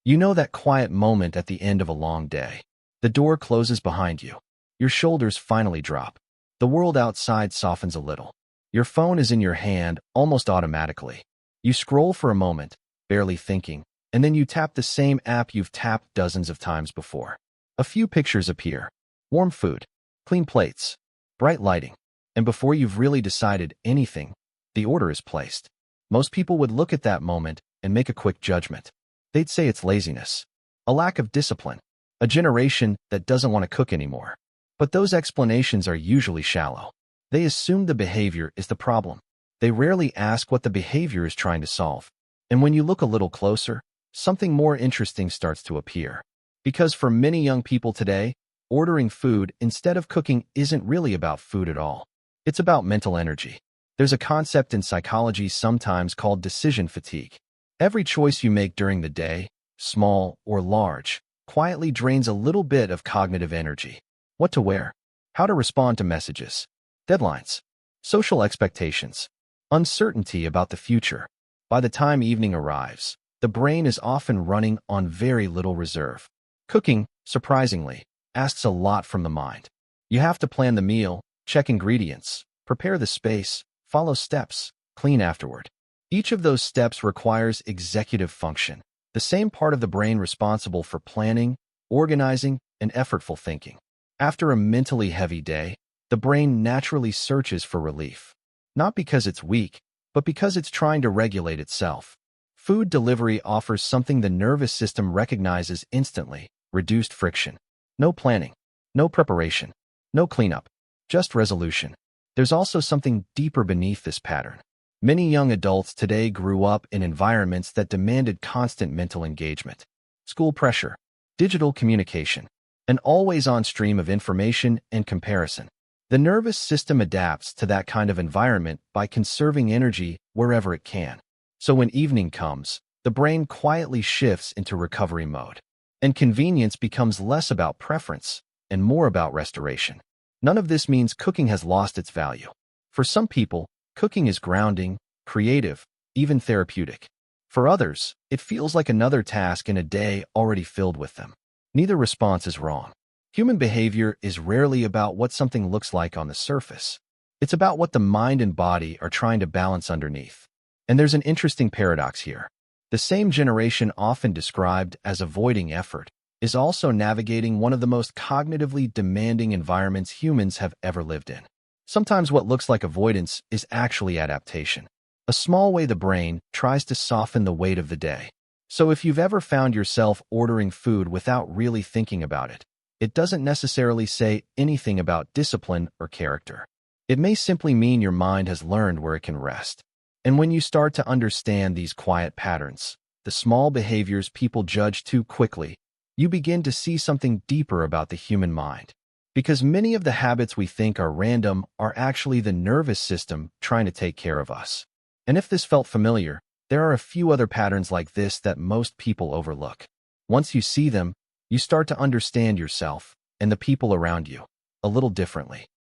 You know that quiet moment at the end of a long day. The door closes behind you. Your shoulders finally drop. The world outside softens a little. Your phone is in your hand almost automatically. You scroll for a moment, barely thinking, and then you tap the same app you've tapped dozens of times before. A few pictures appear. Warm food, clean plates, bright lighting, and before you've really decided anything, the order is placed. Most people would look at that moment and make a quick judgment. They'd say it's laziness, a lack of discipline, a generation that doesn't want to cook anymore. But those explanations are usually shallow. They assume the behavior is the problem. They rarely ask what the behavior is trying to solve. And when you look a little closer, something more interesting starts to appear. Because for many young people today, ordering food instead of cooking isn't really about food at all. It's about mental energy. There's a concept in psychology sometimes called decision fatigue. Every choice you make during the day, small or large, quietly drains a little bit of cognitive energy. What to wear, how to respond to messages, deadlines, social expectations, uncertainty about the future. By the time evening arrives, the brain is often running on very little reserve. Cooking, surprisingly, asks a lot from the mind. You have to plan the meal, check ingredients, prepare the space, follow steps, clean afterward. Each of those steps requires executive function, the same part of the brain responsible for planning, organizing, and effortful thinking. After a mentally heavy day, the brain naturally searches for relief. Not because it's weak, but because it's trying to regulate itself. Food delivery offers something the nervous system recognizes instantly: reduced friction. No planning, no preparation, no cleanup, just resolution. There's also something deeper beneath this pattern. Many young adults today grew up in environments that demanded constant mental engagement. School pressure, digital communication, an always-on stream of information and comparison. The nervous system adapts to that kind of environment by conserving energy wherever it can. So when evening comes, the brain quietly shifts into recovery mode. And convenience becomes less about preference and more about restoration. None of this means cooking has lost its value. For some people, cooking is grounding, creative, even therapeutic. For others, it feels like another task in a day already filled with them. Neither response is wrong. Human behavior is rarely about what something looks like on the surface. It's about what the mind and body are trying to balance underneath. And there's an interesting paradox here. The same generation often described as avoiding effort is also navigating one of the most cognitively demanding environments humans have ever lived in. Sometimes what looks like avoidance is actually adaptation, a small way the brain tries to soften the weight of the day. So if you've ever found yourself ordering food without really thinking about it, it doesn't necessarily say anything about discipline or character. It may simply mean your mind has learned where it can rest. And when you start to understand these quiet patterns, the small behaviors people judge too quickly, you begin to see something deeper about the human mind. Because many of the habits we think are random are actually the nervous system trying to take care of us. And if this felt familiar, there are a few other patterns like this that most people overlook. Once you see them, you start to understand yourself and the people around you a little differently.